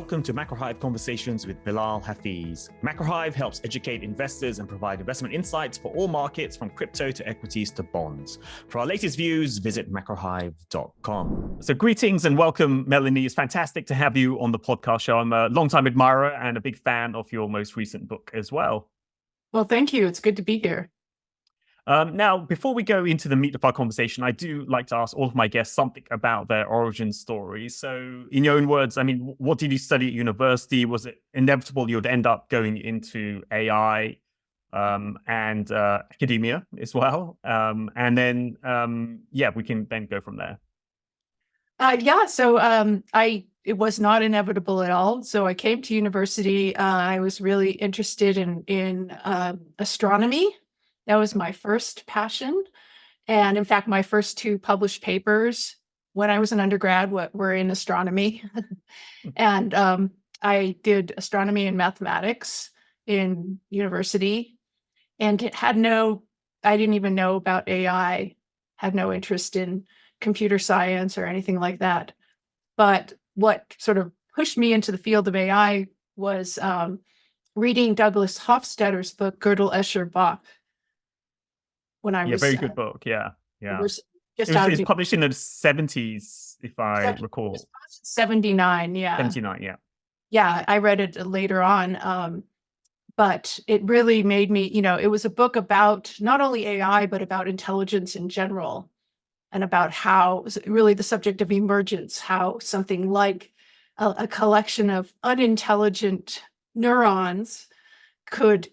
Welcome to MacroHive Conversations with Bilal Hafiz. MacroHive helps educate investors and provide investment insights for all markets from crypto to equities to bonds. For our latest views, visit macrohive.com. So greetings and welcome, Melanie. It's fantastic to have you on the podcast show. I'm a longtime admirer and a big fan of your most recent book as well. Well, thank you. It's good to be here. Now, before we go into the meat of our conversation, I do like to ask all of my guests something about their origin story. So in your own words, I mean, what did you study at university? Was it inevitable you'd end up going into AI and academia as well? And then, we can then go from there. It was not inevitable at all. So I came to university. I was really interested in astronomy. That was my first passion. And in fact, my first two published papers when I was an undergrad were in astronomy. And I did astronomy and mathematics in university and I didn't even know about AI, had no interest in computer science or anything like that. But what sort of pushed me into the field of AI was reading Douglas Hofstadter's book, Godel, Escher, Bach. When I was very good book. Yeah. It was published in the 70s, if I recall. 79, yeah. 79, yeah. Yeah, I read it later on. But it really made me, it was a book about not only AI, but about intelligence in general and about how really the subject of emergence, how something like a collection of unintelligent neurons could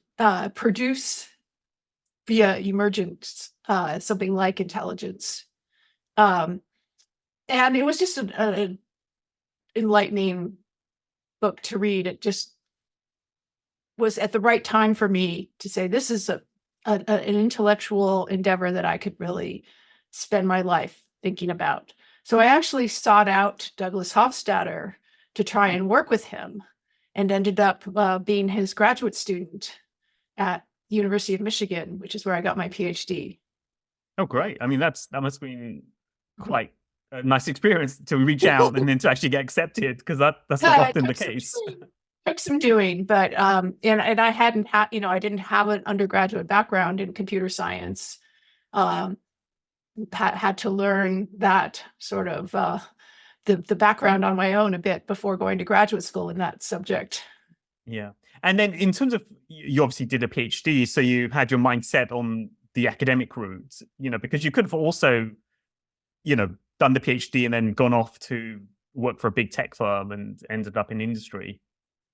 produce via emergence, something like intelligence. And it was just an enlightening book to read. It just was at the right time for me to say, this is an intellectual endeavor that I could really spend my life thinking about. So I actually sought out Douglas Hofstadter to try and work with him and ended up being his graduate student at University of Michigan, which is where I got my PhD. Oh, great. I mean, that must have been quite a nice experience to reach out and then to actually get accepted, because that's not often the case. Took some doing, but and I hadn't had, I didn't have an undergraduate background in computer science. Had to learn that sort of the background on my own a bit before going to graduate school in that subject. Yeah. And then in terms of, you obviously did a PhD, so you had your mind set on the academic route, because you could have also, done the PhD and then gone off to work for a big tech firm and ended up in industry.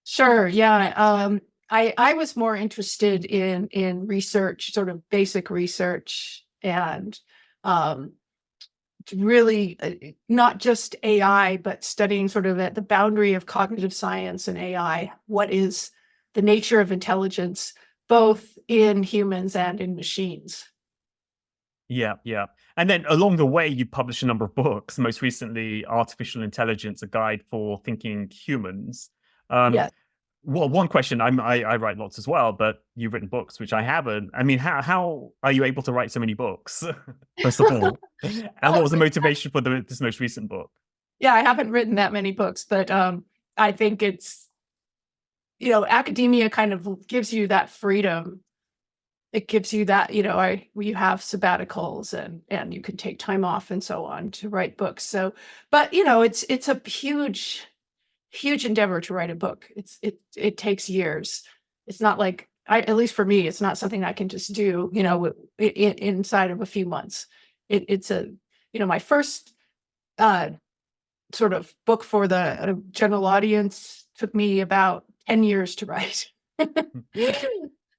Sure. Yeah. I was more interested in research, sort of basic research, and really not just AI, but studying sort of at the boundary of cognitive science and AI. What is the nature of intelligence, both in humans and in machines? Yeah. And then along the way, you published a number of books, most recently, Artificial Intelligence, A Guide for Thinking Humans. Yes. Well, one question, I write lots as well, but you've written books, which I haven't. I mean, how are you able to write so many books, first of all? And what was the motivation for this most recent book? Yeah, I haven't written that many books, but I think it's, academia kind of gives you that freedom. It gives you that, we have sabbaticals and you can take time off and so on to write books. So, but it's a huge endeavor to write a book. It takes years. It's not like, at least for me, it's not something I can just do, inside of a few months. It's my first sort of book for the general audience took me about 10 years to write.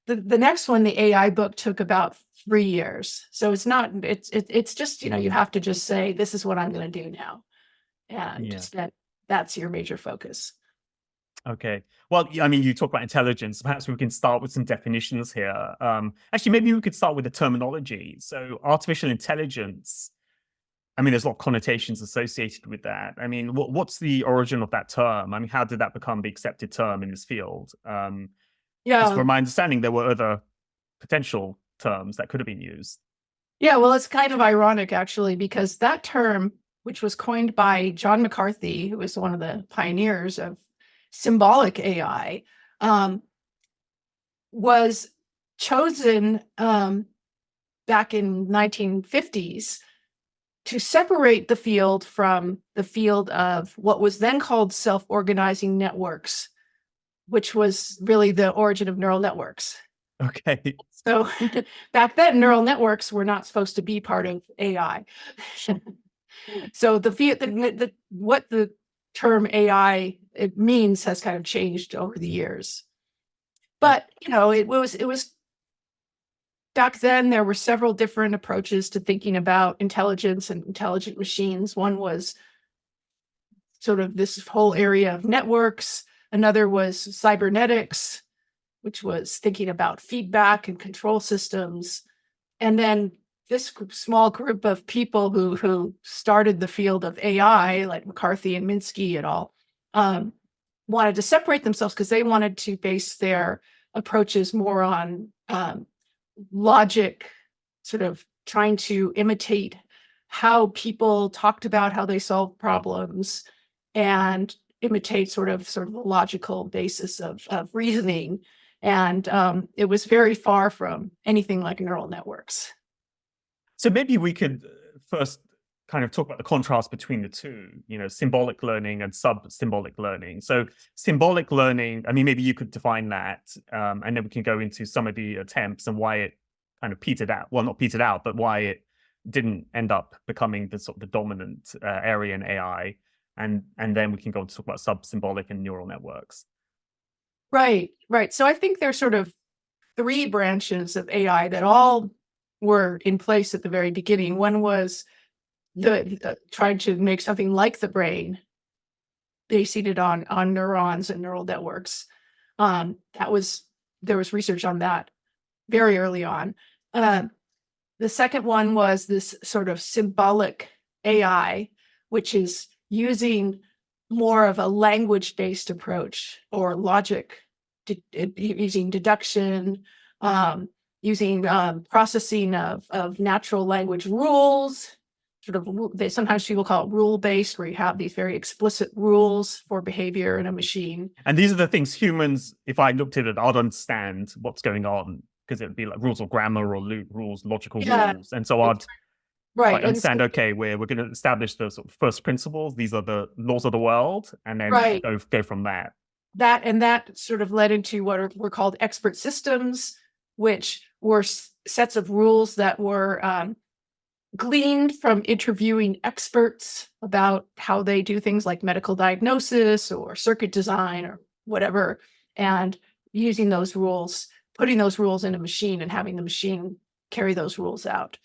The next one, the AI book, took about 3 years. So it's just, you have to just say, this is what I'm going to do now. And just that's your major focus. Okay. Well, I mean, you talk about intelligence. Perhaps we can start with some definitions here. Actually, maybe we could start with the terminology. So artificial intelligence, I mean, there's a lot of connotations associated with that. I mean, what's the origin of that term? I mean, how did that become the accepted term in this field? From my understanding, there were other potential terms that could have been used. Yeah, well, it's kind of ironic, actually, because that term, which was coined by John McCarthy, who was one of the pioneers of symbolic AI, was chosen back in 1950s to separate the field from the field of what was then called self-organizing networks, which was really the origin of neural networks. Okay. So back then, neural networks were not supposed to be part of AI. So what the term AI it means has kind of changed over the years. But it was back then there were several different approaches to thinking about intelligence and intelligent machines. One was sort of this whole area of networks. Another was cybernetics, which was thinking about feedback and control systems. And then this small group of people who started the field of AI, like McCarthy and Minsky et al., wanted to separate themselves because they wanted to base their approaches more on logic, sort of trying to imitate how people talked about how they solved problems and imitate sort of the logical basis of reasoning. And it was very far from anything like neural networks. So maybe we could first kind of talk about the contrast between the two, symbolic learning and sub-symbolic learning. So symbolic learning, I mean, maybe you could define that, and then we can go into some of the attempts and why it kind of petered out. Well, not petered out, but why it didn't end up becoming the sort of the dominant area in AI. And then we can go to talk about sub-symbolic and neural networks. Right. So I think there's sort of three branches of AI that all were in place at the very beginning. One was the trying to make something like the brain, based on neurons and neural networks. There was research on that very early on. The second one was this sort of symbolic AI, which is using more of a language-based approach or logic, using deduction, using processing of natural language rules. Sometimes people call it rule-based, where you have these very explicit rules for behavior in a machine. And these are the things humans, if I looked at it, I'd understand what's going on, because it would be like rules of grammar or rules, logical rules. And so I'd understand, okay, we're going to establish the sort of first principles. These are the laws of the world, and then go from that. That sort of led into what were called expert systems, which were sets of rules that were gleaned from interviewing experts about how they do things like medical diagnosis or circuit design or whatever, and using those rules, putting those rules in a machine and having the machine carry those rules out.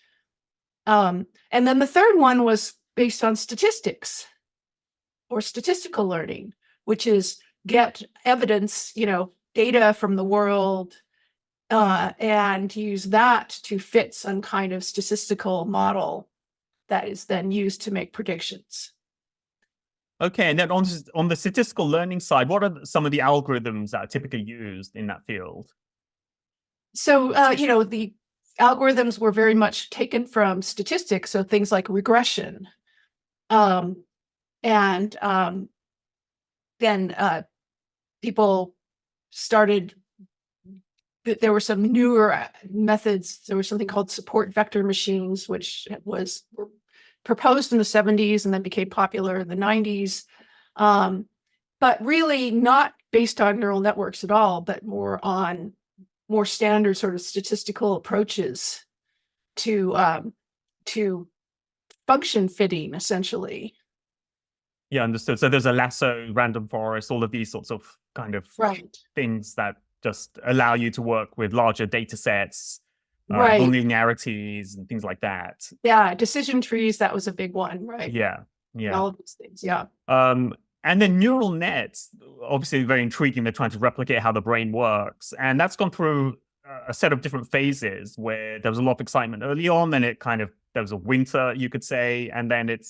And then the third one was based on statistics or statistical learning, which is get evidence, data from the world, and use that to fit some kind of statistical model that is then used to make predictions. Okay, and then on the statistical learning side, what are some of the algorithms that are typically used in that field? So, the algorithms were very much taken from statistics, so things like regression. Then people started, there were some newer methods. There was something called support vector machines, which were proposed in the 70s and then became popular in the 90s. But really not based on neural networks at all, but more standard sort of statistical approaches to function fitting, essentially. Yeah, understood. So there's a lasso, random forest, all of these sorts of kind of things that just allow you to work with larger data sets, nonlinearities and things like that. Yeah, decision trees, that was a big one, right? Yeah. All of these things, yeah. And then neural nets, obviously very intriguing. They're trying to replicate how the brain works. And that's gone through a set of different phases where there was a lot of excitement early on, then there was a winter, you could say, and then it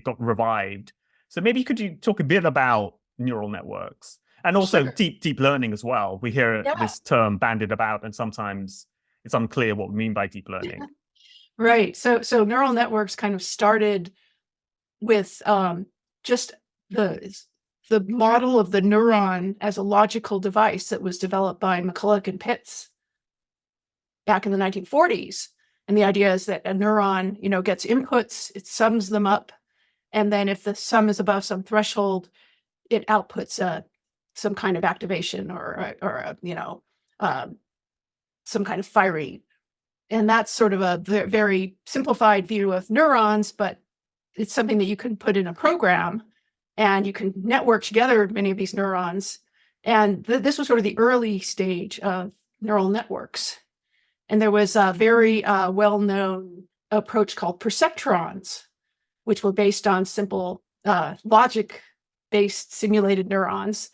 got revived. So maybe could you talk a bit about neural networks and also deep learning as well? We hear this term bandied about, and sometimes it's unclear what we mean by deep learning. Right. So neural networks kind of started with just the the model of the neuron as a logical device that was developed by McCulloch and Pitts back in the 1940s. And the idea is that a neuron, gets inputs, it sums them up, and then if the sum is above some threshold, it outputs some kind of activation or some kind of firing. And that's sort of a very simplified view of neurons, but it's something that you can put in a program and you can network together many of these neurons. And this was sort of the early stage of neural networks. And there was a very well-known approach called perceptrons, which were based on simple logic-based simulated neurons.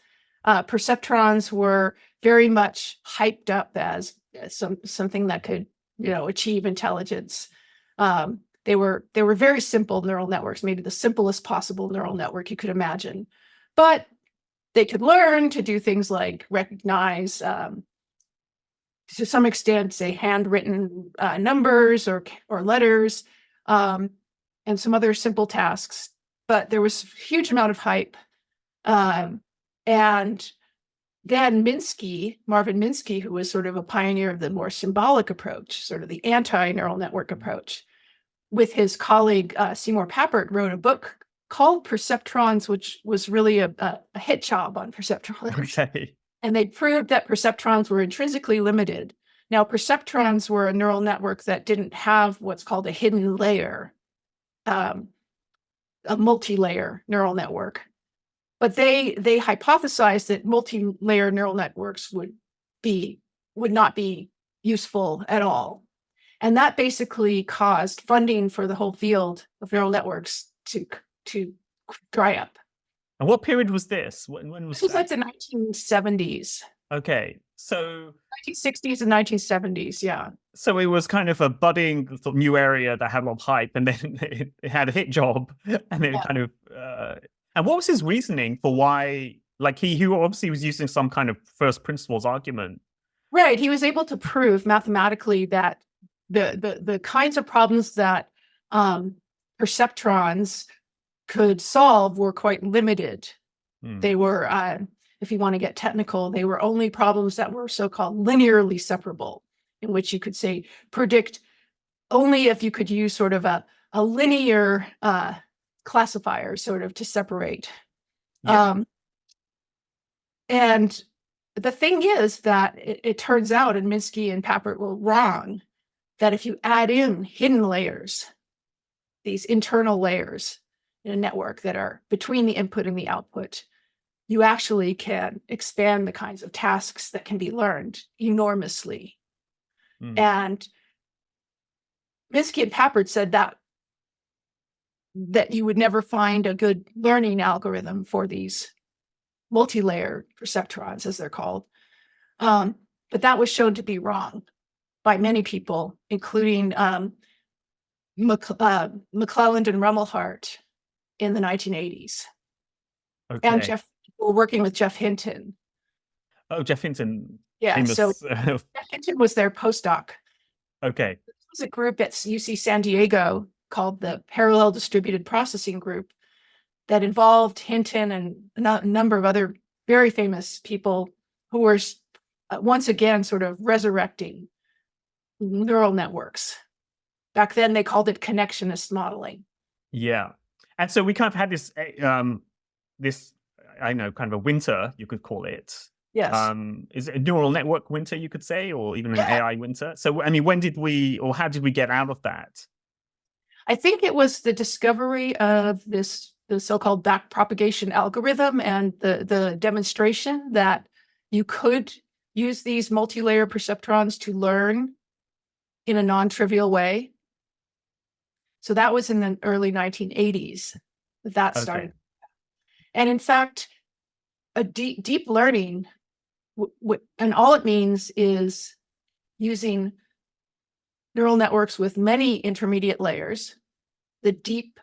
Perceptrons were very much hyped up as something that could, achieve intelligence. They were very simple neural networks, maybe the simplest possible neural network you could imagine. But they could learn to do things like recognize, to some extent, say handwritten numbers or letters, and some other simple tasks. But there was a huge amount of hype. And then Marvin Minsky, who was sort of a pioneer of the more symbolic approach, sort of the anti-neural network approach, with his colleague Seymour Papert, wrote a book called Perceptrons, which was really a hit job on perceptrons. Okay. And they proved that perceptrons were intrinsically limited. Now, perceptrons were a neural network that didn't have what's called a hidden layer, a multi-layer neural network. But they hypothesized that multi-layer neural networks would not be useful at all. And that basically caused funding for the whole field of neural networks to dry up. And what period was this? When was This was that? like the 1970s. Okay, so 1960s and 1970s, yeah. So it was kind of a budding sort of new area that had a lot of hype, and then it had a hit job, and then kind of. And what was his reasoning for why? Like he obviously was using some kind of first principles argument. Right, he was able to prove mathematically that the kinds of problems that perceptrons could solve were quite limited. They were, if you want to get technical, they were only problems that were so-called linearly separable, in which you could say predict only if you could use sort of a linear classifier sort of to separate. Yeah. And the thing is that it turns out, and Minsky and Papert were wrong, that if you add in hidden layers, these internal layers in a network that are between the input and the output, you actually can expand the kinds of tasks that can be learned enormously. And Minsky and Papert said that you would never find a good learning algorithm for these multi-layer perceptrons, as they're called. But that was shown to be wrong by many people, including McClelland and Rumelhart in the 1980s. Okay. And we're working with Jeff Hinton. Oh, Jeff Hinton. Yeah, famous, so Jeff Hinton was their postdoc. Okay. This was a group at UC San Diego called the Parallel Distributed Processing Group that involved Hinton and a number of other very famous people who were once again sort of resurrecting neural networks. Back then, they called it connectionist modeling. Yeah. And so we kind of had this, I know, kind of a winter, you could call it. Yes. Is it a neural network winter, you could say, or even an AI winter? So, I mean, how did we get out of that? I think it was the discovery of the so-called backpropagation algorithm and the demonstration that you could use these multi-layer perceptrons to learn in a non-trivial way. So that was in the early 1980s that started. Okay. And in fact, a deep learning, and all it means is using neural networks with many intermediate layers. The deep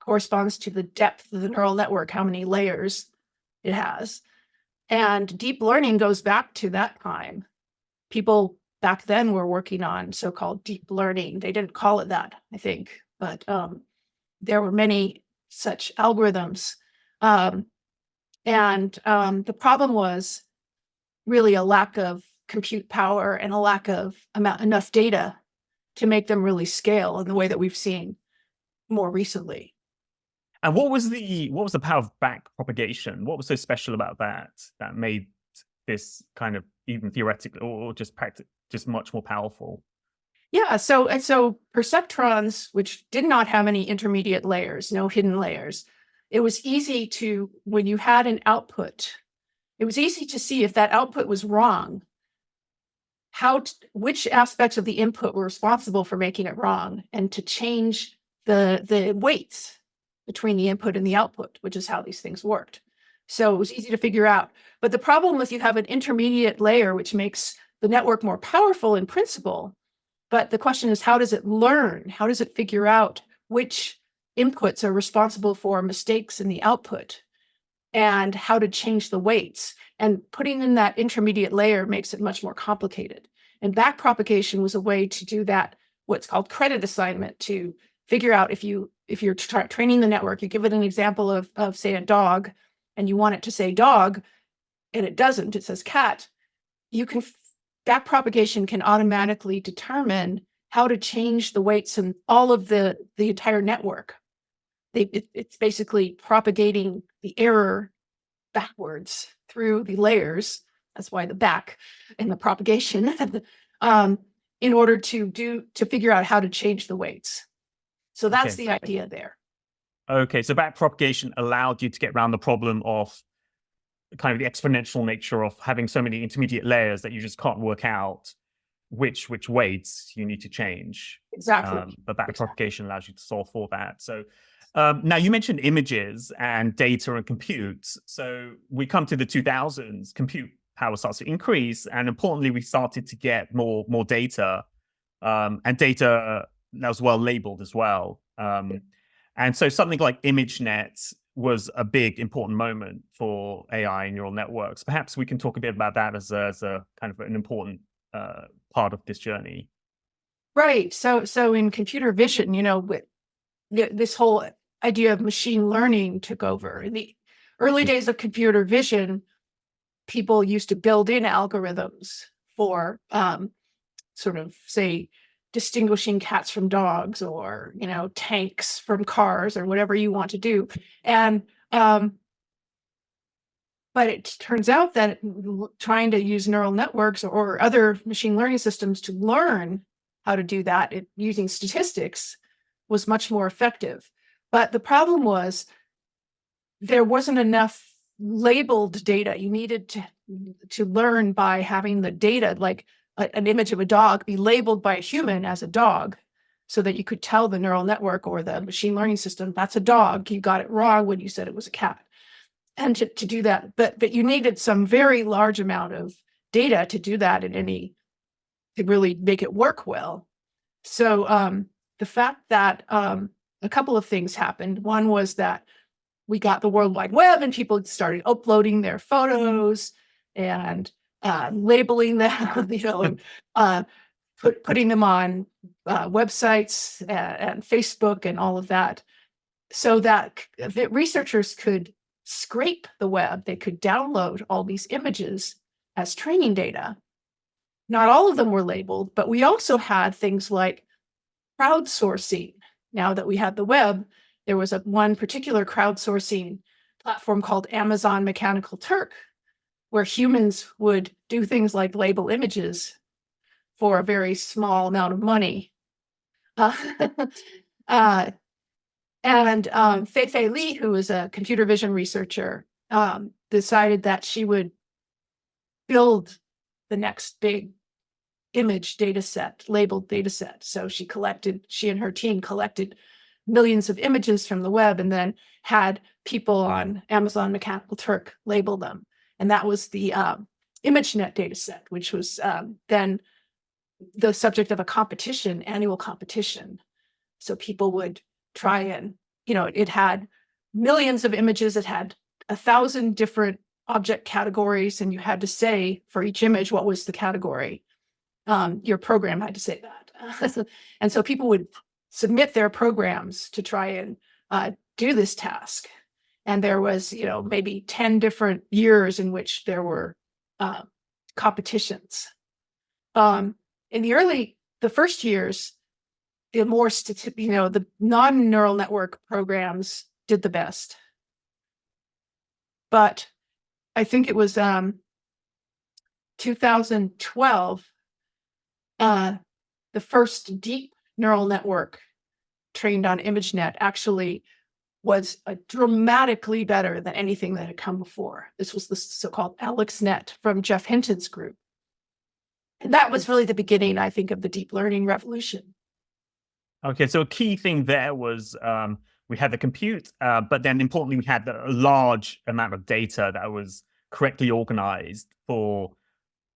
corresponds to the depth of the neural network, how many layers it has. And deep learning goes back to that time. People back then were working on so-called deep learning. They didn't call it that, I think, but there were many such algorithms. And the problem was really a lack of compute power and a lack of enough data to make them really scale in the way that we've seen more recently. And what was the power of back propagation? What was so special about that that made this kind of even theoretically or just just much more powerful? Yeah, so perceptrons, which did not have any intermediate layers, no hidden layers, it was easy to, when you had an output, it was easy to see if that output was wrong, which aspects of the input were responsible for making it wrong, and to change the weights between the input and the output, which is how these things worked. So it was easy to figure out. But the problem is you have an intermediate layer, which makes the network more powerful in principle. But the question is, how does it learn? How does it figure out which inputs are responsible for mistakes in the output and how to change the weights? And putting in that intermediate layer makes it much more complicated. And backpropagation was a way to do that, what's called credit assignment, to figure out if you're training the network, you give it an example of say a dog, and you want it to say dog, and it doesn't, it says cat, backpropagation can automatically determine how to change the weights in all of the entire network. It's basically propagating the error backwards through the layers. That's why the back and the propagation, in order to figure out how to change the weights. So that's the idea there. Okay, so backpropagation allowed you to get around the problem of kind of the exponential nature of having so many intermediate layers that you just can't work out which weights you need to change. Exactly. But backpropagation allows you to solve for that. So now you mentioned images and data and compute. So we come to the 2000s, compute power starts to increase, and importantly, we started to get more data, and data that was well labeled as well. And so something like ImageNet was a big important moment for AI and neural networks. Perhaps we can talk a bit about that as a kind of an important part of this journey. Right. So in computer vision, this whole idea of machine learning took over. In the early days of computer vision, people used to build in algorithms for sort of, say, distinguishing cats from dogs, or tanks from cars, or whatever you want to do. And but it turns out that trying to use neural networks or other machine learning systems to learn how to do that using statistics was much more effective. But the problem was there wasn't enough labeled data. You needed to learn by having the data, like an image of a dog, be labeled by a human as a dog, so that you could tell the neural network or the machine learning system, that's a dog. You got it wrong when you said it was a cat. And to do that, but you needed some very large amount of data to do that to really make it work well. So the fact that a couple of things happened. One was that we got the World Wide Web, and people started uploading their photos and labeling them, putting them on websites and Facebook and all of that, so that researchers could scrape the web. They could download all these images as training data. Not all of them were labeled, but we also had things like crowdsourcing. Now that we had the web, there was one particular crowdsourcing platform called Amazon Mechanical Turk, where humans would do things like label images for a very small amount of money. And Fei Li, who is a computer vision researcher, decided that she would build the next big image data set, labeled data set. So she and her team collected millions of images from the web, and then had people on Amazon Mechanical Turk label them. And that was the ImageNet data set, which was then the subject of a competition, annual competition. So people would try and, it had millions of images. It had 1,000 different object categories, and you had to say for each image what was the category. Your program had to say that. And so people would submit their programs to try and do this task. And there was, maybe 10 different years in which there were competitions. In the first years, the more the non-neural network programs did the best. But I think it was 2012, the first deep neural network trained on ImageNet actually was dramatically better than anything that had come before. This was the so-called AlexNet from Jeff Hinton's group. And that was really the beginning, I think, of the deep learning revolution. Okay, so a key thing there was we had the compute, but then importantly, we had a large amount of data that was correctly organized for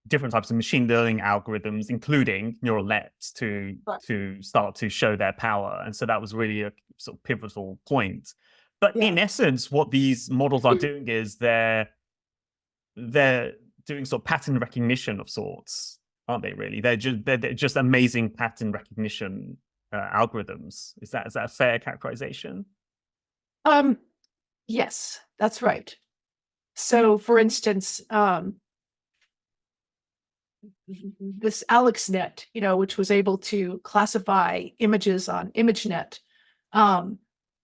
different types of machine learning algorithms, including neural nets, to start to show their power. And so that was really a sort of pivotal point. But in essence, what these models are doing is they're doing sort of pattern recognition of sorts, aren't they? Really, they're just amazing pattern recognition algorithms. Is that a fair characterization? Yes, that's right. So, for instance, this AlexNet, which was able to classify images on ImageNet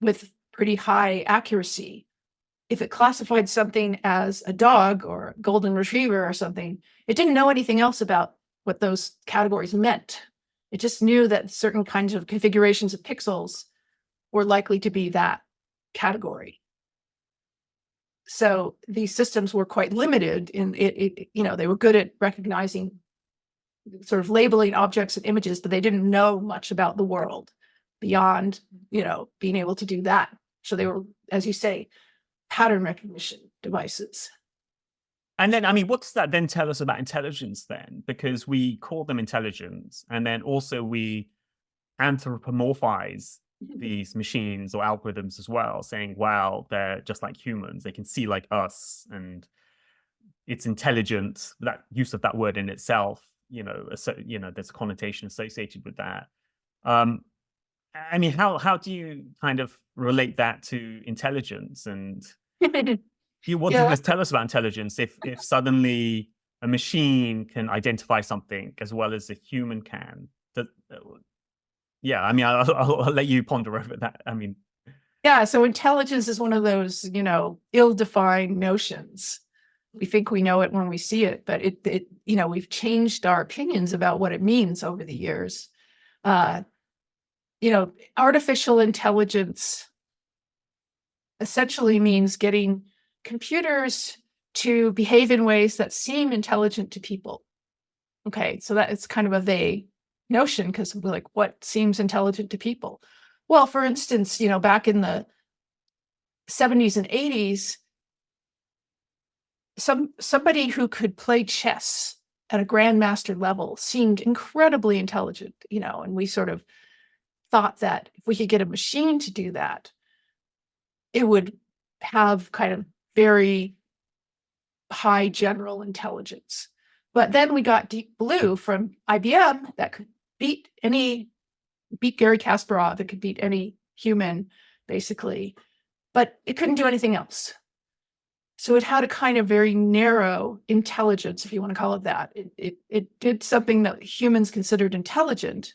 with pretty high accuracy. If it classified something as a dog or a golden retriever or something, it didn't know anything else about what those categories meant. It just knew that certain kinds of configurations of pixels were likely to be that category. So these systems were quite limited in they were good at recognizing, sort of labeling objects and images, but they didn't know much about the world beyond, being able to do that. So they were, as you say, pattern recognition devices. And then, what does that then tell us about intelligence then? Because we call them intelligence, and then also we anthropomorphize these machines or algorithms as well, saying, wow, they're just like humans. They can see like us, and it's intelligent. That use of that word in itself, there's a connotation associated with that. How do you kind of relate that to intelligence? And what does this tell us about intelligence? If suddenly a machine can identify something as well as a human can, I'll let you ponder over that. So intelligence is one of those, ill-defined notions. We think we know it when we see it, but we've changed our opinions about what it means over the years. Artificial intelligence essentially means getting computers to behave in ways that seem intelligent to people. Okay, so that it's kind of a vague notion, because we're like, what seems intelligent to people? Well, for instance, back in the 70s and 80s, somebody who could play chess at a grandmaster level seemed incredibly intelligent, and we sort of thought that if we could get a machine to do that, it would have kind of very high general intelligence. But then we got Deep Blue from IBM that could beat Gary Kasparov. It could beat any human, basically, but it couldn't do anything else. So it had a kind of very narrow intelligence, if you want to call it that. It did something that humans considered intelligent,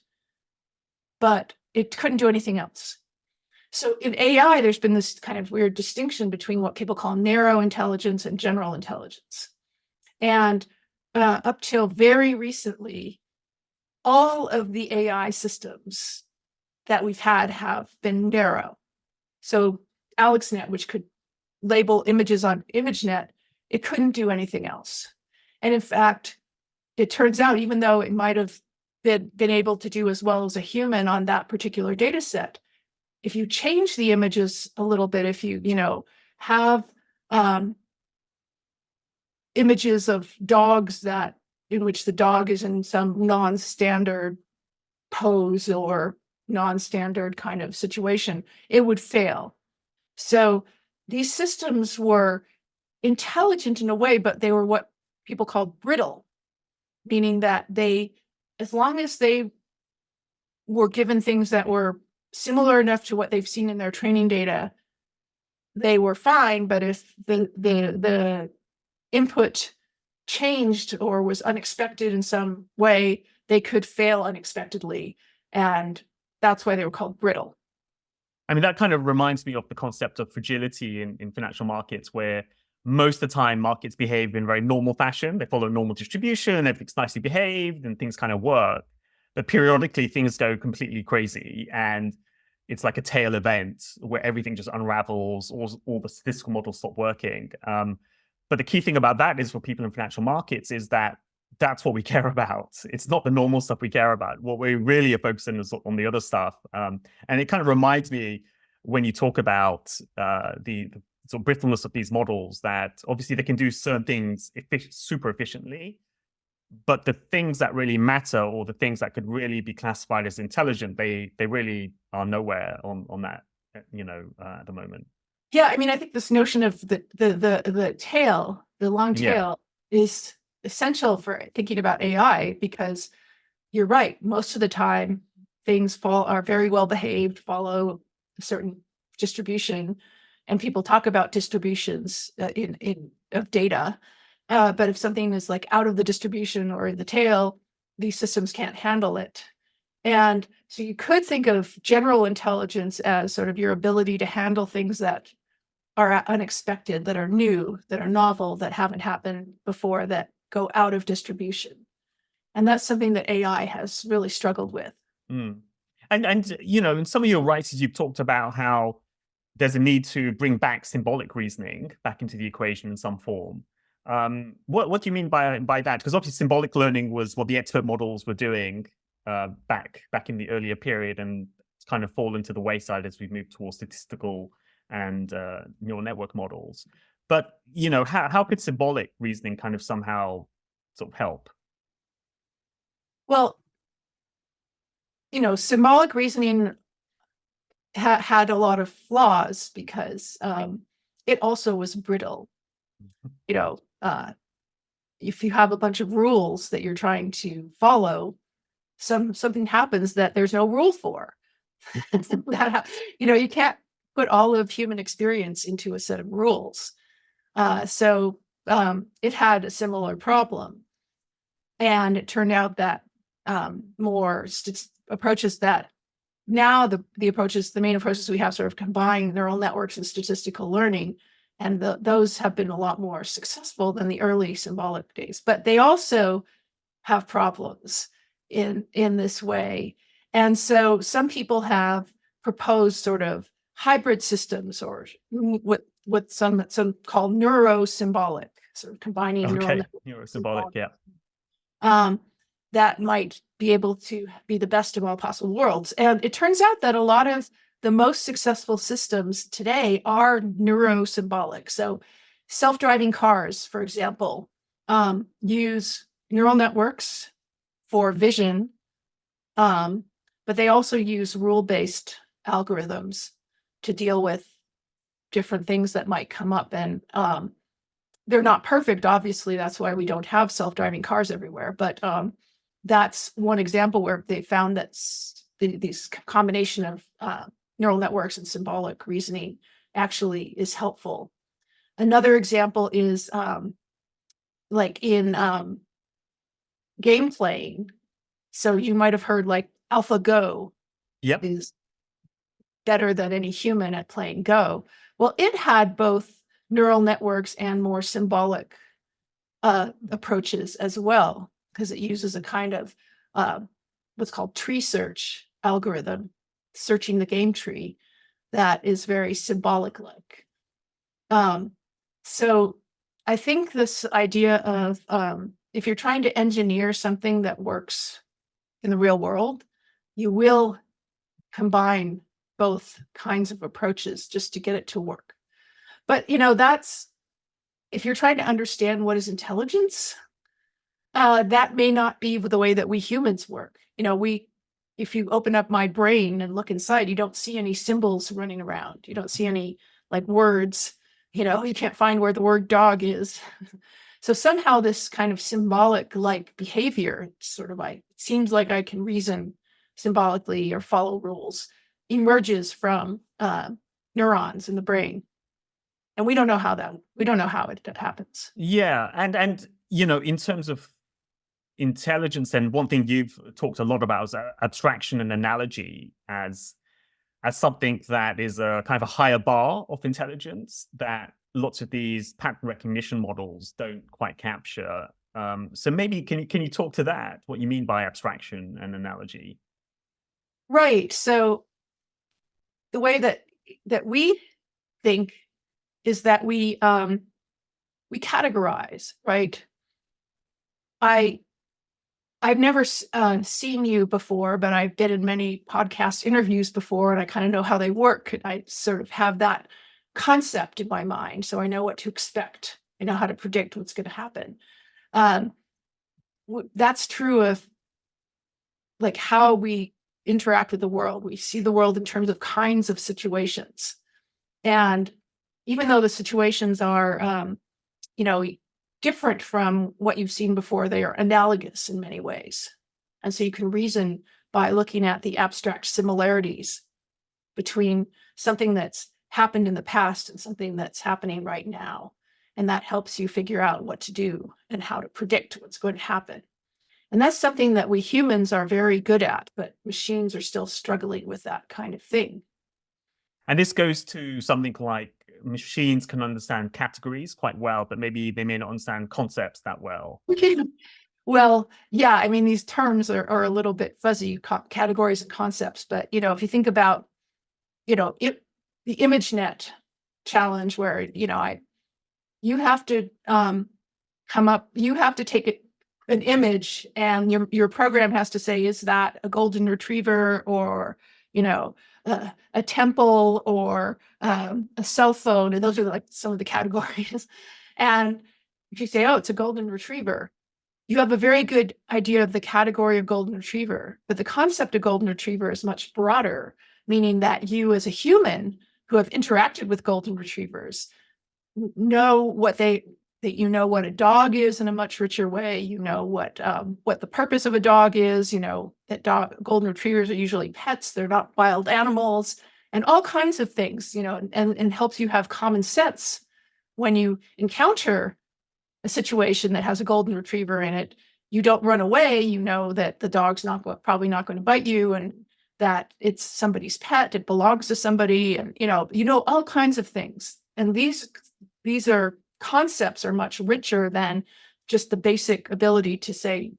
but it couldn't do anything else. So in AI, there's been this kind of weird distinction between what people call narrow intelligence and general intelligence. And up till very recently, all of the AI systems that we've had have been narrow. So AlexNet, which could label images on ImageNet, it couldn't do anything else. And in fact, it turns out, even though it might have been able to do as well as a human on that particular data set, if you change the images a little bit, if you, have images of dogs in which the dog is in some non-standard pose or non-standard kind of situation, it would fail. So these systems were intelligent in a way, but they were what people call brittle, meaning that as long as they were given things that were similar enough to what they've seen in their training data, they were fine, but if the input changed or was unexpected in some way, they could fail unexpectedly. And that's why they were called brittle. I mean, that kind of reminds me of the concept of fragility in financial markets, where most of the time markets behave in very normal fashion. They follow normal distribution, everything's nicely behaved, and things kind of work. But periodically, things go completely crazy, and it's like a tail event where everything just unravels, all the statistical models stop working. But the key thing about that is, for people in financial markets, is that that's what we care about. It's not the normal stuff we care about. What we really are focusing is on the other stuff. And it kind of reminds me, when you talk about the sort of brittleness of these models, that obviously they can do certain things super efficiently, but the things that really matter, or the things that could really be classified as intelligent, they really are nowhere on that, at the moment. Yeah, I mean, I think this notion of the tail, the long tail, is essential for thinking about AI, because you're right. Most of the time, things are very well behaved, follow a certain distribution, and people talk about distributions of data. But if something is like out of the distribution or in the tail, these systems can't handle it. And so you could think of general intelligence as sort of your ability to handle things that are unexpected, that are new, that are novel, that haven't happened before, that go out of distribution. And that's something that AI has really struggled with. Mm. And in some of your writings, you've talked about how there's a need to bring back symbolic reasoning back into the equation in some form. What do you mean by that? Because obviously symbolic learning was what the expert models were doing back in the earlier period, and it's kind of fallen to the wayside as we've moved towards statistical and neural network models. But how could symbolic reasoning kind of somehow sort of help? Well, symbolic reasoning had a lot of flaws, because it also was brittle. If you have a bunch of rules that you're trying to follow, something happens that there's no rule for. You can't put all of human experience into a set of rules. So it had a similar problem. And it turned out that more approaches that now the main approaches we have sort of combine neural networks and statistical learning, and those have been a lot more successful than the early symbolic days. But they also have problems in this way. And so some people have proposed sort of hybrid systems, or what some call neuro-symbolic, sort of combining neural networks. Neuro-symbolic, yeah. That might be able to be the best of all possible worlds. And it turns out that a lot of the most successful systems today are neuro-symbolic. So self-driving cars, for example, use neural networks for vision, but they also use rule-based algorithms to deal with different things that might come up. And they're not perfect, obviously. That's why we don't have self-driving cars everywhere. But that's one example where they found that this combination of neural networks and symbolic reasoning actually is helpful. Another example is like in game playing. So you might have heard like AlphaGo is better than any human at playing Go. Well, it had both neural networks and more symbolic approaches as well, because it uses a kind of what's called tree search algorithm, searching the game tree, that is very symbolic-like. So I think this idea of if you're trying to engineer something that works in the real world, you will combine both kinds of approaches just to get it to work. But that's, if you're trying to understand what is intelligence, that may not be the way that we humans work. If you open up my brain and look inside, you don't see any symbols running around. You don't see any like words. You can't find where the word dog is. So somehow this kind of symbolic like behavior, sort of it seems like I can reason symbolically or follow rules, emerges from neurons in the brain. And we don't know how it happens. Yeah, and in terms of intelligence, and one thing you've talked a lot about is abstraction and analogy as something that is a kind of a higher bar of intelligence that lots of these pattern recognition models don't quite capture. So maybe can you talk to that? What you mean by abstraction and analogy? Right. So the way that we think is that we categorize, right? I've never seen you before, but I've been in many podcast interviews before, and I kind of know how they work. And I sort of have that concept in my mind, so I know what to expect. I know how to predict what's going to happen. That's true of like how we interact with the world. We see the world in terms of kinds of situations, and even though the situations are, different from what you've seen before, they are analogous in many ways. And so you can reason by looking at the abstract similarities between something that's happened in the past and something that's happening right now. And that helps you figure out what to do and how to predict what's going to happen. And that's something that we humans are very good at, but machines are still struggling with that kind of thing. And this goes to something like machines can understand categories quite well, but maybe they may not understand concepts that well. Well, yeah, I mean, these terms are a little bit fuzzy, categories and concepts. But, if you think about, the ImageNet challenge where, you have to you have to take an image and your program has to say, is that a golden retriever or, a temple or a cell phone? And those are like some of the categories. And if you say, oh, it's a golden retriever, you have a very good idea of the category of golden retriever. But the concept of golden retriever is much broader, meaning that you as a human who have interacted with golden retrievers know what a dog is in a much richer way. You know what the purpose of a dog is. That golden retrievers are usually pets; they're not wild animals, and all kinds of things. And helps you have common sense when you encounter a situation that has a golden retriever in it. You don't run away. You know that the dog's probably not going to bite you, and that it's somebody's pet. It belongs to somebody, and all kinds of things. And these concepts are much richer than just the basic ability to say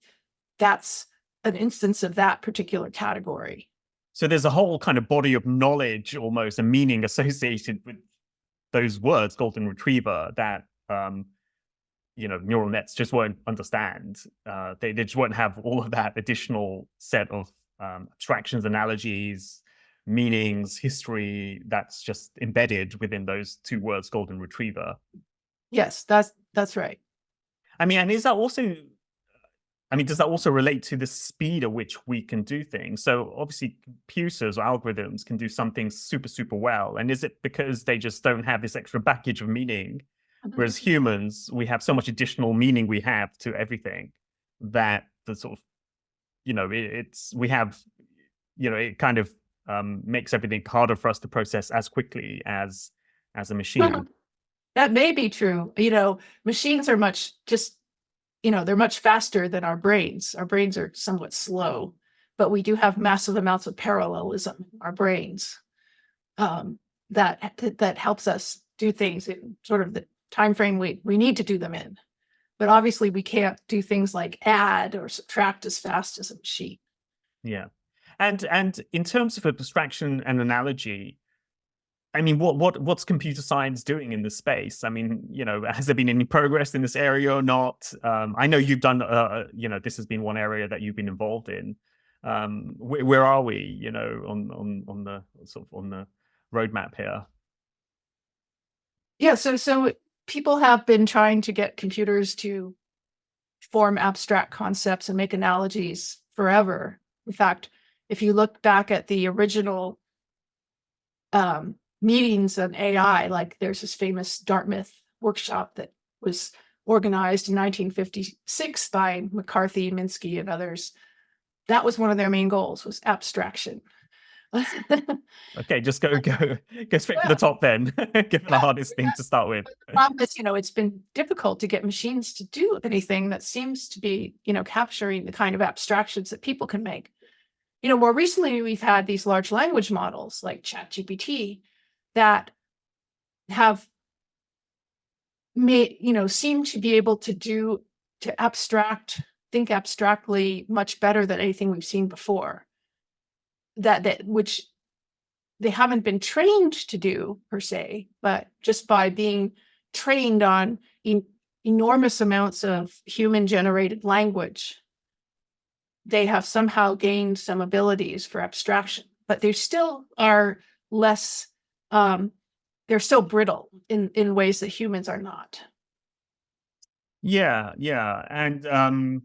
that's an instance of that particular category. So there's a whole kind of body of knowledge, almost a meaning associated with those words, golden retriever, that neural nets just won't understand. They just won't have all of that additional set of abstractions, analogies, meanings, history that's just embedded within those two words, golden retriever. Yes, that's right. I mean, and does that also relate to the speed at which we can do things? So obviously computers or algorithms can do something super, super well. And is it because they just don't have this extra baggage of meaning? Whereas humans, we have so much additional meaning we have to everything that the sort of, it kind of makes everything harder for us to process as quickly as a machine. That may be true. Machines are they're much faster than our brains. Our brains are somewhat slow, but we do have massive amounts of parallelism in our brains that helps us do things in sort of the time frame we need to do them in. But obviously we can't do things like add or subtract as fast as a machine. Yeah. And in terms of abstraction and analogy, I mean, what's computer science doing in this space? I mean, has there been any progress in this area or not? I know you've done, this has been one area that you've been involved in. Where are we, on the roadmap here? Yeah, so people have been trying to get computers to form abstract concepts and make analogies forever. In fact, if you look back at the original meetings on AI, like there's this famous Dartmouth workshop that was organized in 1956 by McCarthy, Minsky, and others. That was one of their main goals, was abstraction. Okay, just go straight for the Yeah, top then. Give it the yeah, hardest thing yeah. to start with. But the problem is, it's been difficult to get machines to do anything that seems to be, capturing the kind of abstractions that people can make. More recently, we've had these large language models like ChatGPT that have seem to be able to think abstractly much better than anything we've seen before. Which they haven't been trained to do per se, but just by being trained on enormous amounts of human generated language, they have somehow gained some abilities for abstraction, but they still are less, they're still brittle in ways that humans are not. Yeah, yeah. And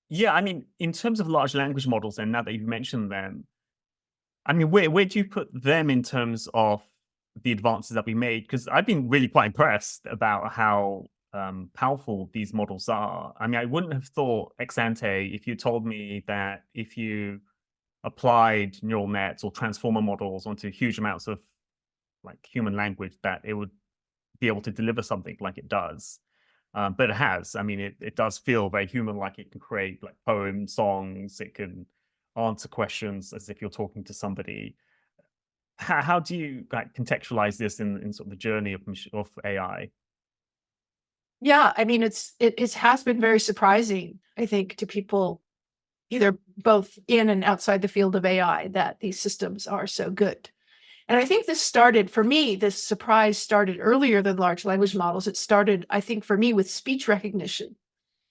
yeah, I mean, in terms of large language models, and now that you've mentioned them, I mean, where do you put them in terms of the advances that we made? Because I've been really quite impressed about how powerful these models are. I mean, I wouldn't have thought ex ante if you told me that if you applied neural nets or transformer models onto huge amounts of like human language, that it would be able to deliver something like it does. But it has. I mean, it does feel very human-like. It can create like poems, songs. It can answer questions as if you're talking to somebody. How do you like contextualize this in sort of the journey of AI? Yeah, I mean, it has been very surprising, I think, to people either both in and outside the field of AI that these systems are so good. And I think for me, this surprise started earlier than large language models. It started, I think, for me with speech recognition.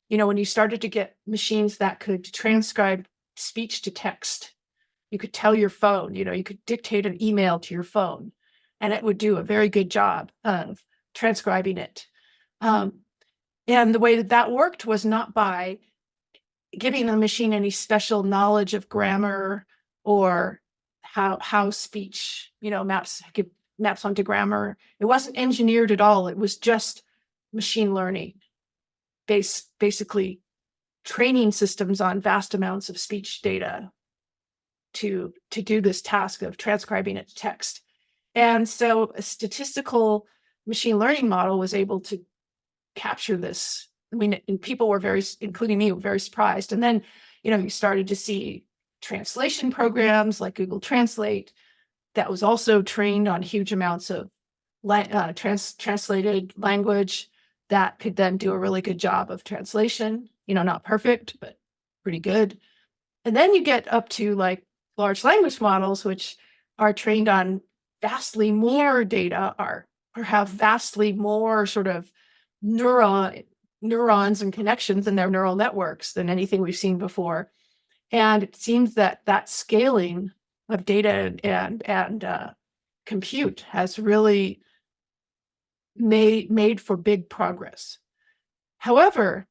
When you started to get machines that could transcribe speech to text, you could tell your phone, you could dictate an email to your phone, and it would do a very good job of transcribing it. And the way that worked was not by giving the machine any special knowledge of grammar or how speech, maps onto grammar. It wasn't engineered at all. It was just machine learning, basically training systems on vast amounts of speech data to do this task of transcribing it to text. And so a statistical machine learning model was able to capture this. I mean, and people were including me, were very surprised. And then, you started to see translation programs like Google Translate that was also trained on huge amounts of translated language that could then do a really good job of translation, not perfect, but pretty good. And then you get up to like large language models, which are trained on vastly more data or have vastly more sort of neurons and connections in their neural networks than anything we've seen before. And it seems that scaling of data and compute has really made for big progress. However,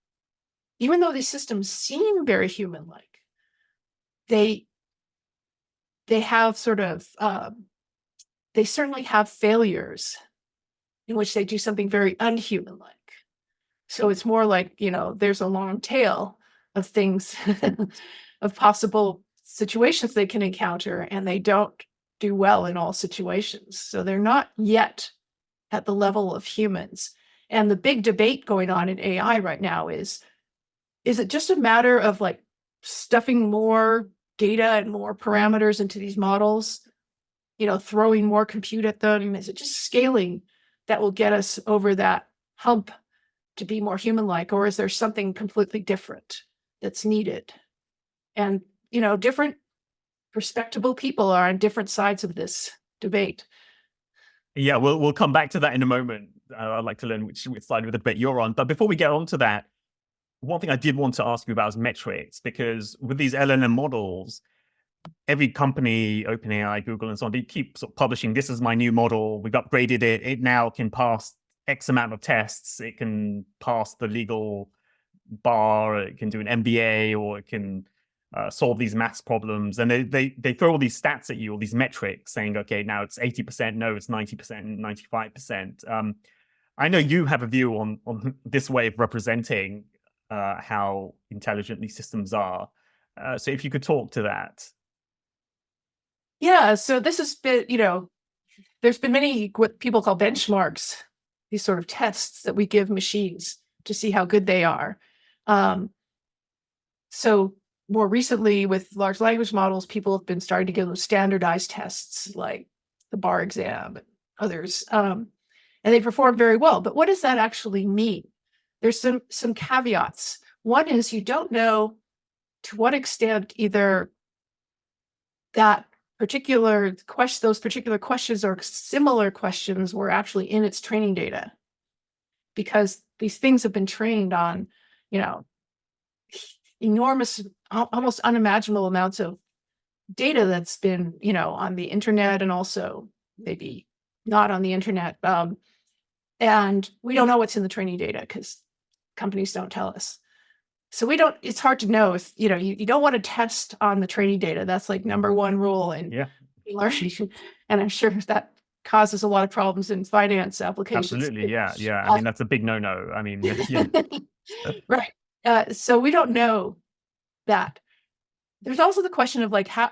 even though these systems seem very human-like, they have sort of they certainly have failures in which they do something very unhuman-like. So it's more like, there's a long tail of things, of possible situations they can encounter, and they don't do well in all situations. So they're not yet at the level of humans. And the big debate going on in AI right now is it just a matter of like stuffing more data and more parameters into these models, throwing more compute at them? Is it just scaling that will get us over that hump to be more human-like, or is there something completely different that's needed? And, different respectable people are on different sides of this debate. Yeah, we'll come back to that in a moment. I'd like to learn which side of the debate you're on. But before we get on to that, one thing I did want to ask you about is metrics, because with these LLM models, every company, OpenAI, Google, and so on, they keep sort of publishing, this is my new model. We've upgraded it. It now can pass X amount of tests. It can pass the legal bar. It can do an MBA, or it can solve these maths problems. And they throw all these stats at you, all these metrics, saying, okay, now it's 80%, no, it's 90%, 95%. I know you have a view on this way of representing how intelligent these systems are. So if you could talk to that. Yeah, so this has been, there's been many what people call benchmarks, these sort of tests that we give machines to see how good they are. So more recently with large language models, people have been starting to give them standardized tests like the bar exam and others. And they perform very well. But what does that actually mean? There's some caveats. One is you don't know to what extent either that those particular questions or similar questions were actually in its training data, because these things have been trained on, enormous, almost unimaginable amounts of data that's been, on the internet and also maybe not on the internet. And we don't know what's in the training data because companies don't tell us. So it's hard to know if, you don't want to test on the training data. That's like number one rule in learning. And I'm sure that causes a lot of problems in finance applications. Absolutely. Yeah. Yeah. I mean, that's a big no-no. I mean, yeah. Right. So we don't know that. There's also the question of like, how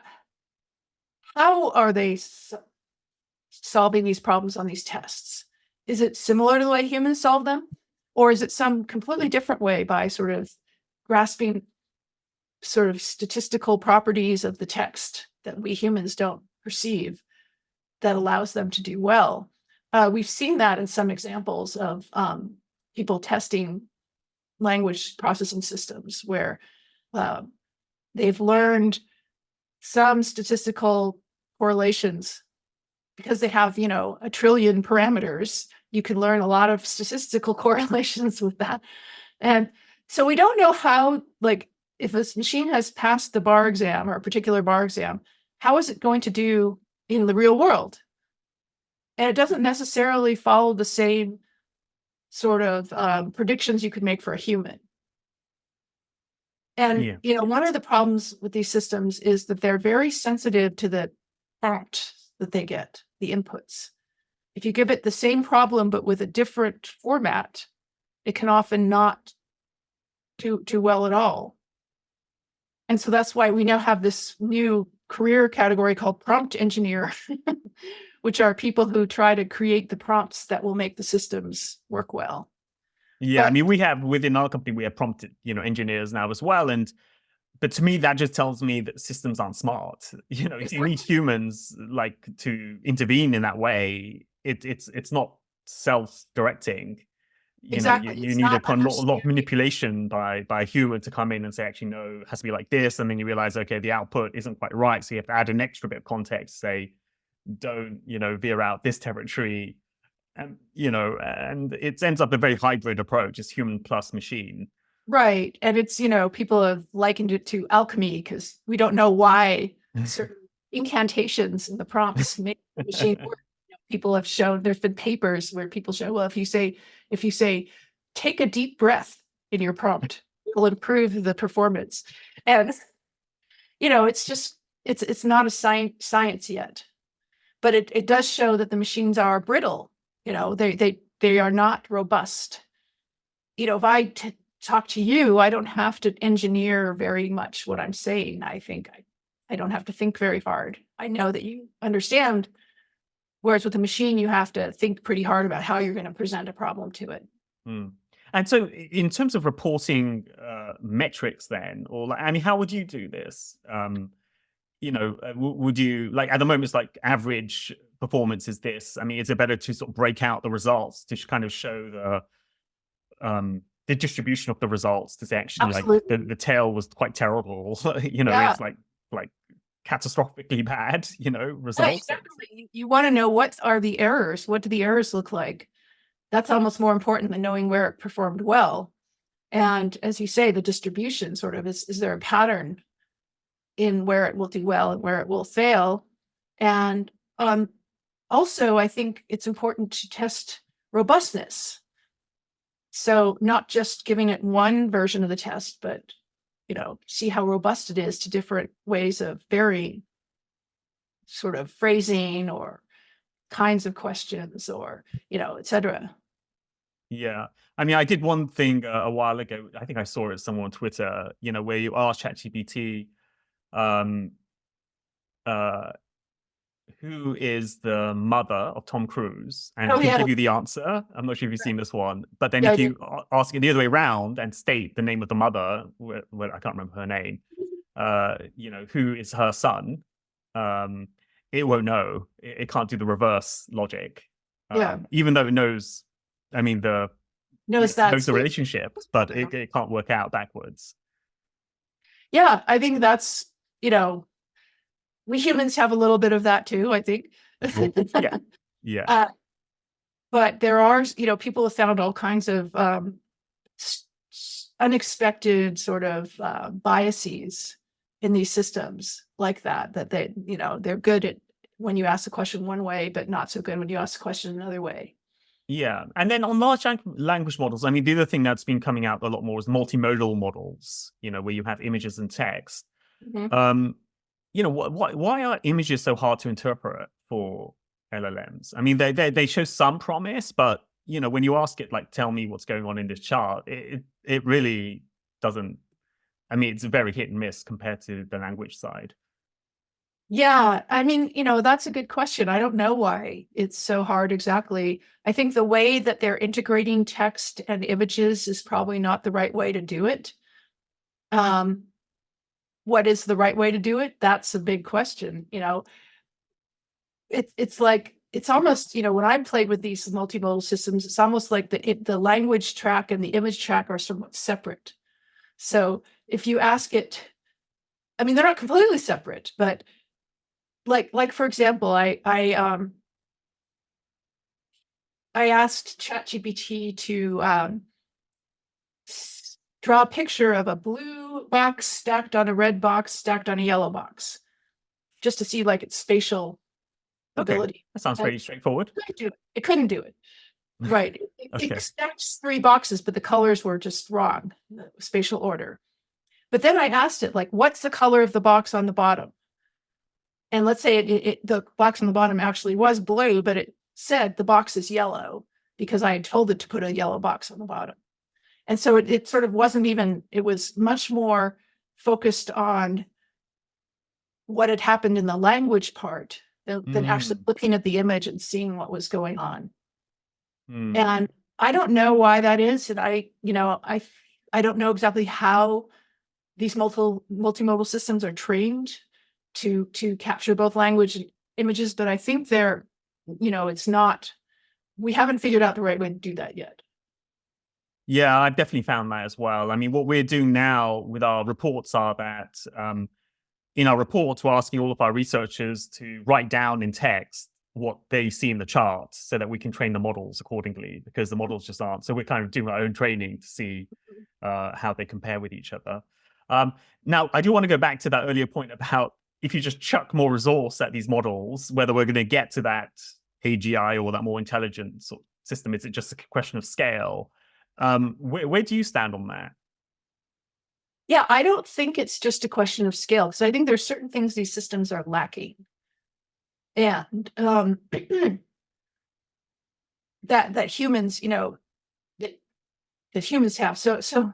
are they solving these problems on these tests? Is it similar to the way humans solve them? Or is it some completely different way by sort of grasping sort of statistical properties of the text that we humans don't perceive that allows them to do well? We've seen that in some examples of people testing language processing systems where they've learned some statistical correlations because they have, a trillion parameters. You can learn a lot of statistical correlations with that. And so we don't know how, like, if this machine has passed the bar exam or a particular bar exam, how is it going to do in the real world? And it doesn't necessarily follow the same sort of predictions you could make for a human. And, one of the problems with these systems is that they're very sensitive to the prompt that they get, the inputs. If you give it the same problem, but with a different format, it can often not do well at all. And so that's why we now have this new career category called prompt engineer, which are people who try to create the prompts that will make the systems work well. Yeah, I mean, we have within our company, we have prompt, engineers now as well. But to me, that just tells me that systems aren't smart. If you need humans like to intervene in that way, it's not self-directing. Exactly. You need a lot of manipulation by a human to come in and say, actually, no, it has to be like this. And then you realize, okay, the output isn't quite right. So you have to add an extra bit of context, say, don't, veer out this territory. And, and it ends up a very hybrid approach. It's human plus machine. Right. And it's, people have likened it to alchemy because we don't know why certain incantations in the prompts make the machine work. People have shown, there's been papers where people show, well, if you say, take a deep breath in your prompt, it'll improve the performance. And, it's just, it's not a science yet, but it does show that the machines are brittle. They are not robust. If I talk to you, I don't have to engineer very much what I'm saying. I think I don't have to think very hard. I know that you understand. Whereas with a machine, you have to think pretty hard about how you're going to present a problem to it. And so in terms of reporting metrics then, how would you do this? Would you, like, at the moment, it's like average performance is this. I mean, is it better to sort of break out the results to kind of show the distribution of the results to say, actually, Absolutely. like the tail was quite terrible, it's like catastrophically bad, results. Yeah, exactly. You want to know what are the errors? What do the errors look like? That's almost more important than knowing where it performed well. And as you say, the distribution sort of is there a pattern in where it will do well and where it will fail? And also, I think it's important to test robustness. So not just giving it one version of the test, but see how robust it is to different ways of varying sort of phrasing or kinds of questions or, et cetera. Yeah. I mean, I did one thing a while ago. I think I saw it somewhere on Twitter, where you ask ChatGPT, who is the mother of Tom Cruise, and Oh, he'll yeah. give you the answer. I'm not sure if you've seen this one, but then Yeah, I if you ask it the other way around and state the name of the mother, I can't remember her name, who is her son, it won't know. It can't do the reverse logic, Yeah. even though it knows. I mean, Knows knows that's the relationship, but it can't work out backwards. Yeah, I think that's, we humans have a little bit of that too, I think. Yeah. But there are, people have found all kinds of unexpected sort of biases in these systems like that they're good at when you ask the question one way, but not so good when you ask the question another way. Yeah. And then on large language models, I mean, the other thing that's been coming out a lot more is multimodal models, where you have images and text. Mm-hmm. Why are images so hard to interpret for LLMs? I mean, they show some promise, but when you ask it, like, tell me what's going on in this chart, it really doesn't. I mean, it's very hit and miss compared to the language side. Yeah, I mean, that's a good question. I don't know why it's so hard exactly. I think the way that they're integrating text and images is probably not the right way to do it. What is the right way to do it? That's a big question. It's like, it's almost, when I played with these multimodal systems, it's almost like the language track and the image track are somewhat separate. So if you ask it, I mean, they're not completely separate, but like for example, I asked ChatGPT to draw a picture of a blue box stacked on a red box stacked on a yellow box, just to see like its spatial ability. That sounds pretty straightforward. It couldn't do it. Right. It stacks 3 boxes, but the colors were just wrong, the spatial order. But then I asked it, like, what's the color of the box on the bottom? And let's say the box on the bottom actually was blue, but it said the box is yellow because I had told it to put a yellow box on the bottom. And so it sort of wasn't even, it was much more focused on what had happened in the language part than actually looking at the image and seeing what was going on. And I don't know why that is. And I don't know exactly how these multimodal systems are trained to capture both language and images, but I think they're, it's not, we haven't figured out the right way to do that yet. Yeah, I've definitely found that as well. I mean, what we're doing now with our reports are that in our reports, we're asking all of our researchers to write down in text what they see in the charts so that we can train the models accordingly, because the models just aren't. So we're kind of doing our own training to see how they compare with each other. Now, I do want to go back to that earlier point about if you just chuck more resource at these models, whether we're going to get to that AGI or that more intelligent sort of system. Is it just a question of scale? Where do you stand on that? Yeah, I don't think it's just a question of scale, because I think there's certain things these systems are lacking. And that humans, that humans have. So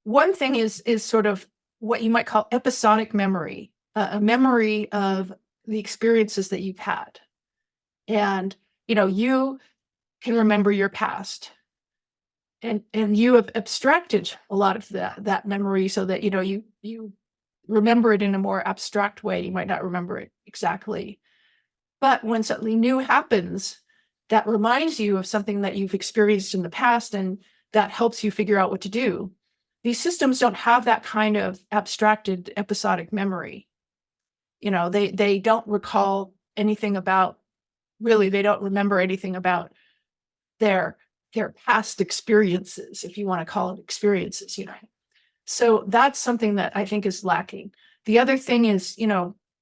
one thing is sort of what you might call episodic memory, a memory of the experiences that you've had. And, you can remember your past. And you have abstracted a lot of that memory so that, you remember it in a more abstract way. You might not remember it exactly. But when something new happens, that reminds you of something that you've experienced in the past, and that helps you figure out what to do. These systems don't have that kind of abstracted episodic memory. They don't recall anything about, really, they don't remember anything about their past experiences, if you want to call it experiences, So that's something that I think is lacking. The other thing is,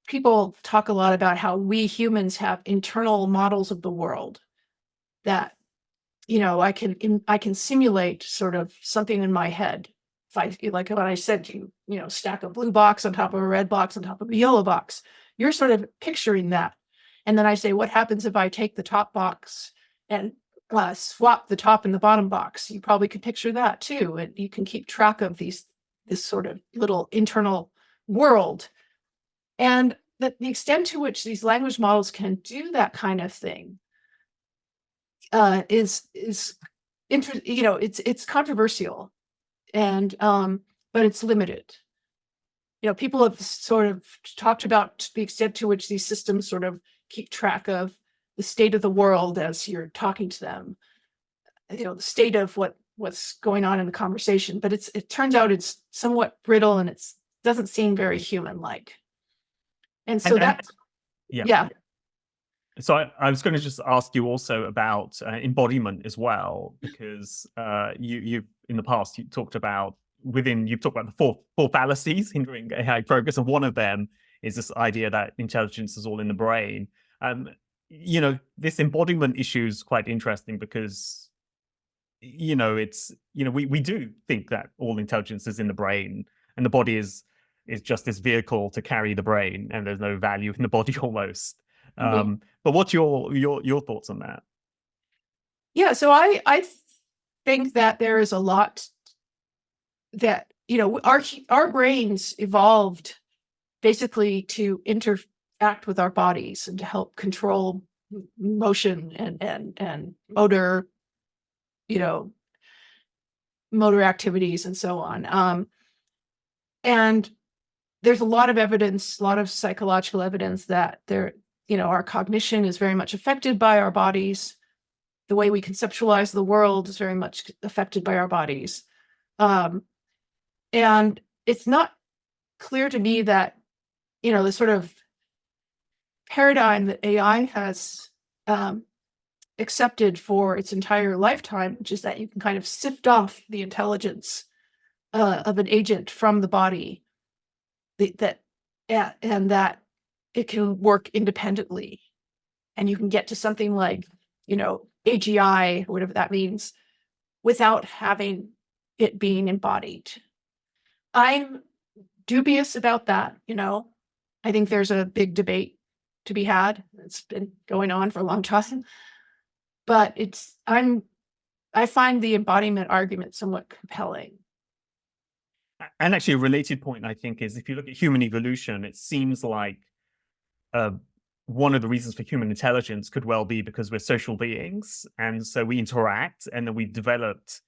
people talk a lot about how we humans have internal models of the world that, I can simulate sort of something in my head. If I, like when I said stack a blue box on top of a red box on top of a yellow box, you're sort of picturing that. And then I say, what happens if I take the top box and swap the top and the bottom box? You probably could picture that too. And you can keep track of this sort of little internal world. And the extent to which these language models can do that kind of thing is it's controversial, and but it's limited. People have sort of talked about the extent to which these systems sort of keep track of the state of the world as you're talking to them, the state of what's going on in the conversation. But it turns out it's somewhat brittle, and it doesn't seem very human-like. And so that's, yeah. So I was going to just ask you also about embodiment as well, because you in the past you've talked about the four fallacies hindering AI progress, and one of them is this idea that intelligence is all in the brain. This embodiment issue is quite interesting because we do think that all intelligence is in the brain, and the body is just this vehicle to carry the brain, and there's no value in the body almost. But what's your thoughts on that? Yeah, so I think that there is a lot that our brains evolved basically to interact with our bodies and to help control motion and motor activities and so on. And there's a lot of evidence, a lot of psychological evidence that our cognition is very much affected by our bodies. The way we conceptualize the world is very much affected by our bodies. And it's not clear to me that, the sort of paradigm that AI has accepted for its entire lifetime, which is that you can kind of sift off the intelligence of an agent from the body, and that it can work independently, and you can get to something like, AGI, whatever that means, without having it being embodied. I'm dubious about that. I think there's a big debate to be had. It's been going on for a long time, but I find the embodiment argument somewhat compelling. And actually, a related point, I think, is if you look at human evolution, it seems like one of the reasons for human intelligence could well be because we're social beings, and so we interact, and then we've developed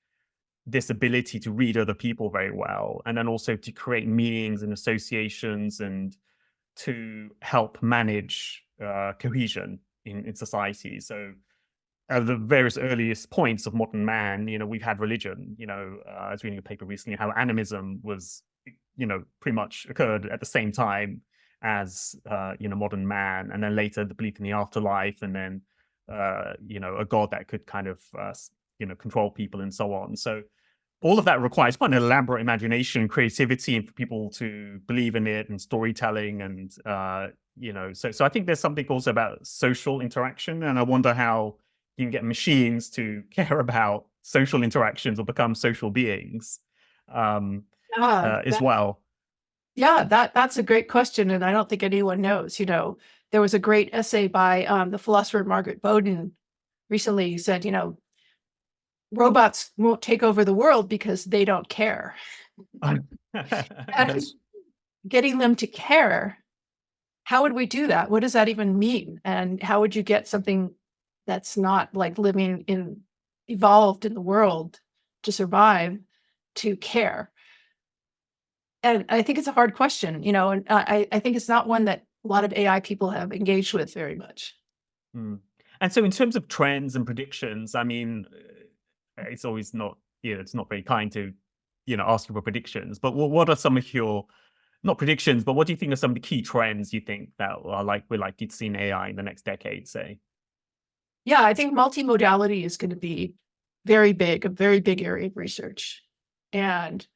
this ability to read other people very well, and then also to create meanings and associations, and to help manage cohesion in society. So at the various earliest points of modern man, we've had religion. I was reading a paper recently how animism was, pretty much occurred at the same time as modern man, and then later the belief in the afterlife, and then a god that could kind of control people and so on. So all of that requires quite an elaborate imagination, creativity, and for people to believe in it, and storytelling, and so I think there's something also about social interaction, and I wonder how you can get machines to care about social interactions or become social beings as well. Yeah, that's a great question, and I don't think anyone knows. There was a great essay by the philosopher Margaret Bowden recently who said, robots won't take over the world because they don't care. And getting them to care, how would we do that? What does that even mean? And how would you get something that's not like evolved in the world to survive to care? And I think it's a hard question, and I think it's not one that a lot of AI people have engaged with very much. And so in terms of trends and predictions, I mean, it's always not, it's not very kind to, ask you for predictions, but what are some of your, not predictions, but what do you think are some of the key trends you think that we're likely to see in AI in the next decade, say? Yeah, I think multimodality is going to be a very big area of research. And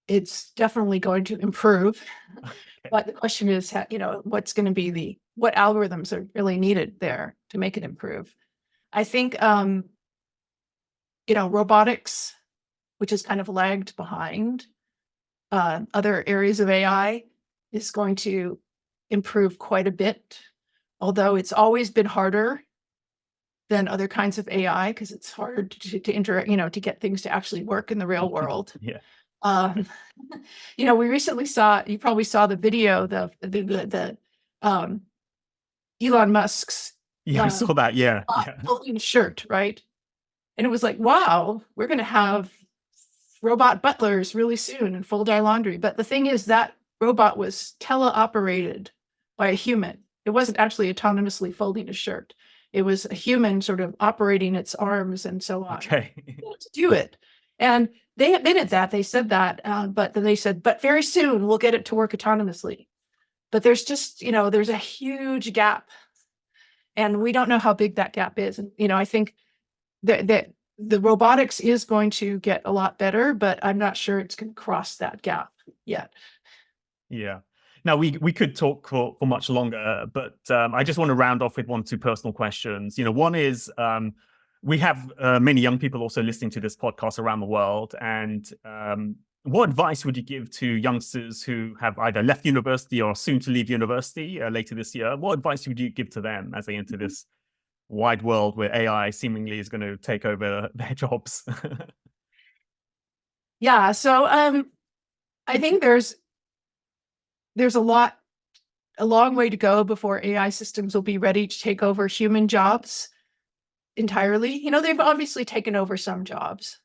it's definitely going to improve. Okay. But the question is, what's going to be what algorithms are really needed there to make it improve? I think, robotics, which is kind of lagged behind other areas of AI, is going to improve quite a bit. Although it's always been harder than other kinds of AI because it's harder to interact, to get things to actually work in the real world. Yeah. Um, we recently you probably saw the video, the Elon Musk's Yeah, I saw that. Yeah, yeah. folding shirt, right? And it was like, wow, we're going to have robot butlers really soon and fold our laundry. But the thing is, that robot was teleoperated by a human. It wasn't actually autonomously folding a shirt. It was a human sort of operating its arms and so on Okay. to do it. And they admitted that. They said that. But then they said, but very soon we'll get it to work autonomously. But there's just, there's a huge gap. And we don't know how big that gap is. And, I think that the robotics is going to get a lot better, but I'm not sure it's going to cross that gap yet. Yeah. Now, we could talk for much longer, but I just want to round off with 1 or 2 personal questions. One is, we have many young people also listening to this podcast around the world. And what advice would you give to youngsters who have either left university or soon to leave university later this year? What advice would you give to them as they enter this wide world where AI seemingly is going to take over their jobs? Yeah. So I think there's a long way to go before AI systems will be ready to take over human jobs entirely. They've obviously taken over some jobs,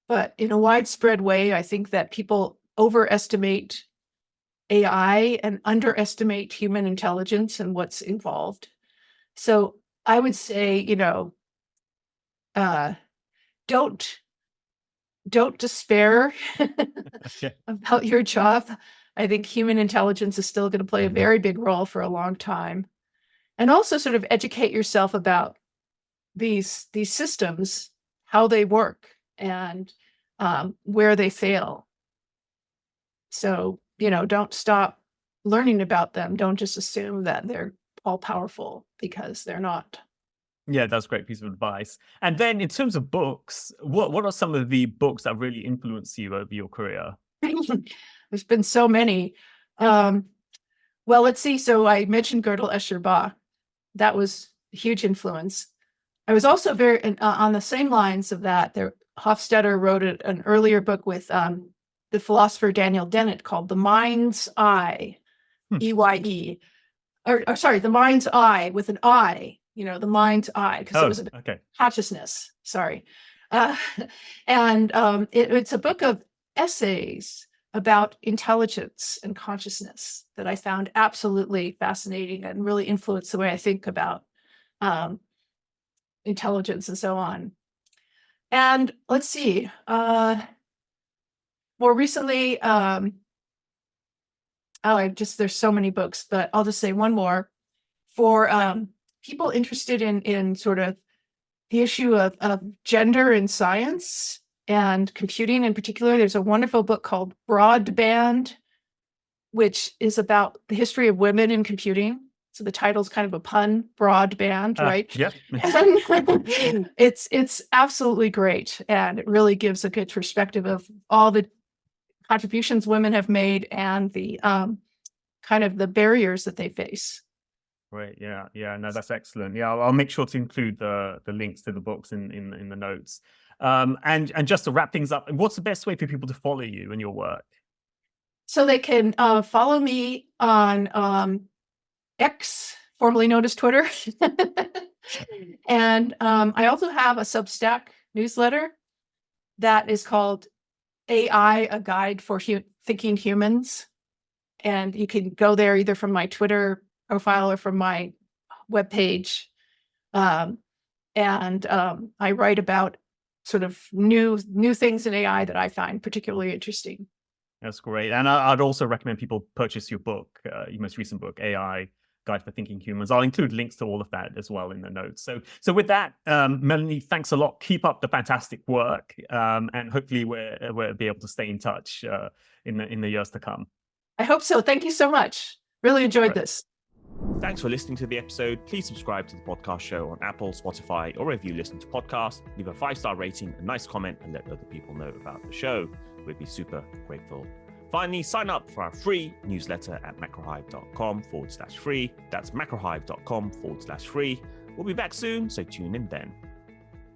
but in a widespread way, I think that people overestimate AI and underestimate human intelligence and what's involved. So I would say, don't despair about your job. I think human intelligence is still going to play a very big role for a long time. And also sort of educate yourself about these systems, how they work, and where they fail. So, don't stop learning about them. Don't just assume that they're all powerful, because they're not. Yeah, that's a great piece of advice. And then in terms of books, what are some of the books that really influenced you over your career? There's been so many. Well, let's see. So I mentioned Godel, Escher, Bach. That was a huge influence. I was also very on the same lines of that. Hofstadter wrote an earlier book with the philosopher Daniel Dennett called The Mind's Eye, EYE. Or sorry, The Mind's Eye with an I, the mind's eye, because it was consciousness. Sorry. And it's a book of essays about intelligence and consciousness that I found absolutely fascinating and really influenced the way I think about intelligence and so on. And let's see, more recently, there's so many books, but I'll just say one more for people interested in sort of the issue of gender in science and computing in particular. There's a wonderful book called Broadband, which is about the history of women in computing. So the title's kind of a pun, broadband, right? Yeah. And it's absolutely great. And it really gives a good perspective of all the contributions women have made and the kind of the barriers that they face. Great. Yeah. No, that's excellent. Yeah, I'll make sure to include the links to the books in the notes. And just to wrap things up, what's the best way for people to follow you and your work? So they can follow me on X, formerly known as Twitter. And I also have a Substack newsletter that is called AI, A Guide for Thinking Humans. And you can go there either from my Twitter profile or from my webpage. And I write about sort of new things in AI that I find particularly interesting. That's great. And I'd also recommend people purchase your book, your most recent book, AI, Guide for Thinking Humans. I'll include links to all of that as well in the notes. So with that, Melanie, thanks a lot. Keep up the fantastic work. And hopefully we'll be able to stay in touch in the years to come. I hope so. Thank you so much. Really enjoyed this. Thanks for listening to the episode. Please subscribe to the podcast show on Apple, Spotify, or wherever you listen to podcasts. Leave a 5-star rating, a nice comment, and let other people know about the show. We'd be super grateful. Finally, sign up for our free newsletter at macrohive.com/free. That's macrohive.com/free. We'll be back soon, so tune in then.